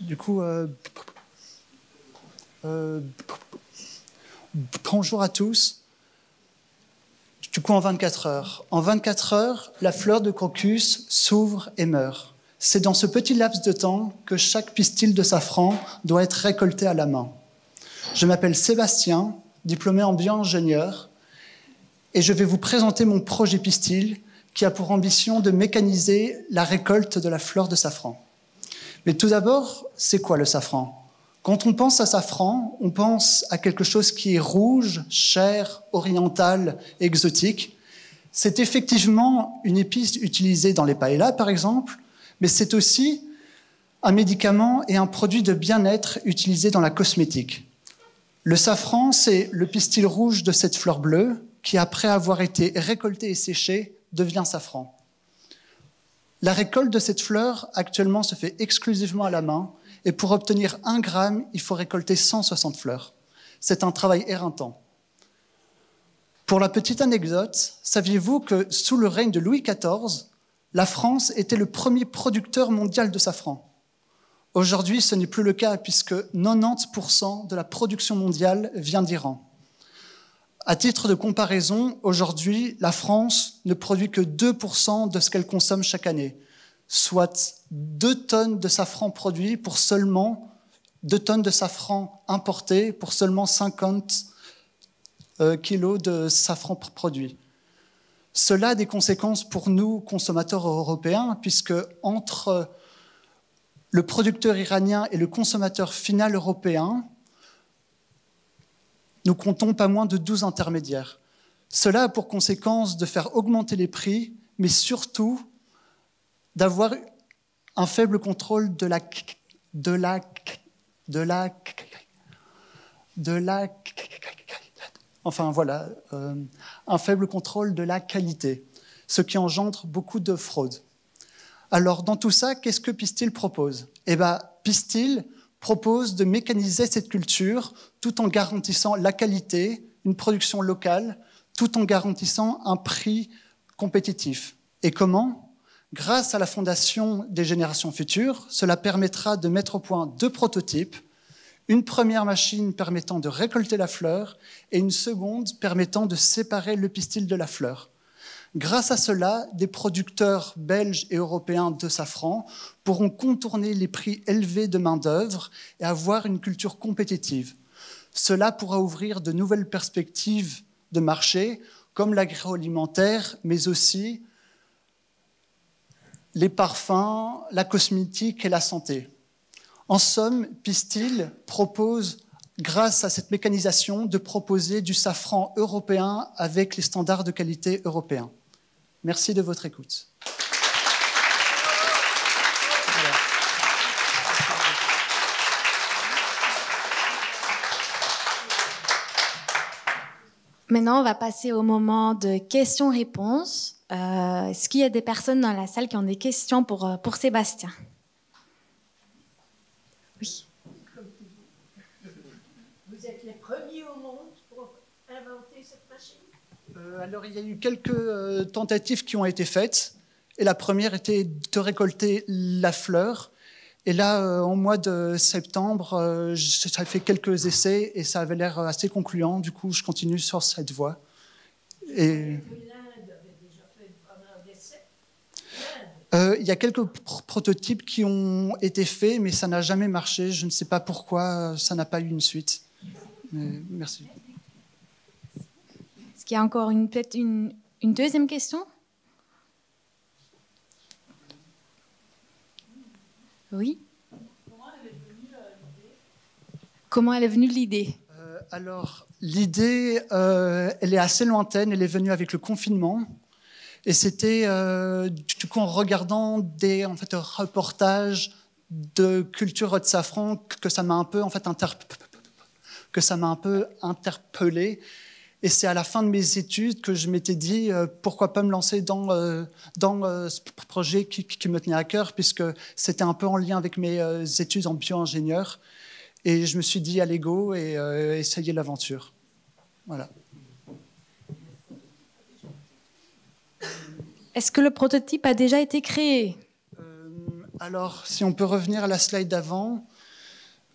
Du coup, bonjour à tous. Du coup, en 24 heures. En 24 heures, la fleur de crocus s'ouvre et meurt. C'est dans ce petit laps de temps que chaque pistil de safran doit être récolté à la main. Je m'appelle Sébastien, diplômé en bio-ingénieur, et je vais vous présenter mon projet pistil qui a pour ambition de mécaniser la récolte de la fleur de safran. Mais tout d'abord, c'est quoi le safran? Quand on pense à safran, on pense à quelque chose qui est rouge, cher, oriental, exotique. C'est effectivement une épice utilisée dans les paellas, par exemple, mais c'est aussi un médicament et un produit de bien-être utilisé dans la cosmétique. Le safran, c'est le pistil rouge de cette fleur bleue qui, après avoir été récolté et séché, devient safran. La récolte de cette fleur, actuellement, se fait exclusivement à la main, et pour obtenir 1 gramme, il faut récolter 160 fleurs. C'est un travail éreintant. Pour la petite anecdote, saviez-vous que sous le règne de Louis XIV, la France était le premier producteur mondial de safran? Aujourd'hui, ce n'est plus le cas puisque 90% de la production mondiale vient d'Iran. À titre de comparaison, aujourd'hui, la France ne produit que 2% de ce qu'elle consomme chaque année, soit 2 tonnes de safran produit pour seulement 2 tonnes de safran importé pour seulement 50 kilos de safran produit. Cela a des conséquences pour nous, consommateurs européens, puisque entre le producteur iranien et le consommateur final européen, nous comptons pas moins de 12 intermédiaires. Cela a pour conséquence de faire augmenter les prix, mais surtout d'avoir un faible contrôle un faible contrôle de la qualité, ce qui engendre beaucoup de fraude. Alors, dans tout ça, qu'est-ce que Pistil propose? Eh bien, Pistil propose de mécaniser cette culture tout en garantissant la qualité, une production locale, tout en garantissant un prix compétitif. Et comment? Grâce à la Fondation des générations futures, cela permettra de mettre au point 2 prototypes, une première machine permettant de récolter la fleur et une seconde permettant de séparer le pistil de la fleur. Grâce à cela, des producteurs belges et européens de safran pourront contourner les prix élevés de main-d'œuvre et avoir une culture compétitive. Cela pourra ouvrir de nouvelles perspectives de marché, comme l'agroalimentaire, mais aussi les parfums, la cosmétique et la santé. En somme, Pistil propose, grâce à cette mécanisation, de proposer du safran européen avec les standards de qualité européens. Merci de votre écoute. Voilà. Maintenant, on va passer au moment de questions-réponses. Est-ce qu'il y a des personnes dans la salle qui ont des questions pour Sébastien? Oui. Vous êtes les premiers au monde pour inventer cette machine? Alors, il y a eu quelques tentatives qui ont été faites. Et la première était de récolter la fleur. Et là, au mois de septembre, j'ai fait quelques essais et ça avait l'air assez concluant. Du coup, je continue sur cette voie. Et il y a quelques prototypes qui ont été faits, mais ça n'a jamais marché. Je ne sais pas pourquoi ça n'a pas eu une suite. Mais merci. Est-ce qu'il y a encore peut-être une deuxième question? Oui. Comment elle est venue l'idée? Alors, l'idée, elle est assez lointaine. Elle est venue avec le confinement. Et c'était, du coup, en regardant des reportages de culture de safran que ça m'a un peu, interpellé. Et c'est à la fin de mes études que je m'étais dit pourquoi pas me lancer dans ce projet qui me tenait à cœur, puisque c'était un peu en lien avec mes études en bio-ingénieur. Et je me suis dit allez go et essayer l'aventure. Voilà. Est-ce que le prototype a déjà été créé? Alors, si on peut revenir à la slide d'avant.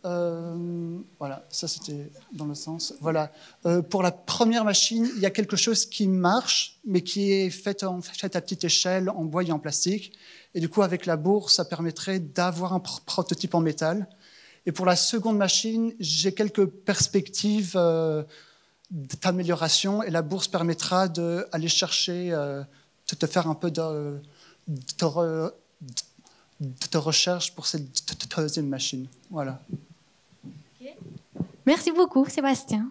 Voilà, ça c'était dans le sens. Voilà. Pour la première machine, il y a quelque chose qui marche, mais qui est fait à petite échelle, en bois et en plastique. Et du coup, avec la bourse, ça permettrait d'avoir un prototype en métal. Et pour la seconde machine, j'ai quelques perspectives d'amélioration. Et la bourse permettra d'aller chercher, de faire un peu de recherche pour cette deuxième machine. Voilà. Merci beaucoup, Sébastien.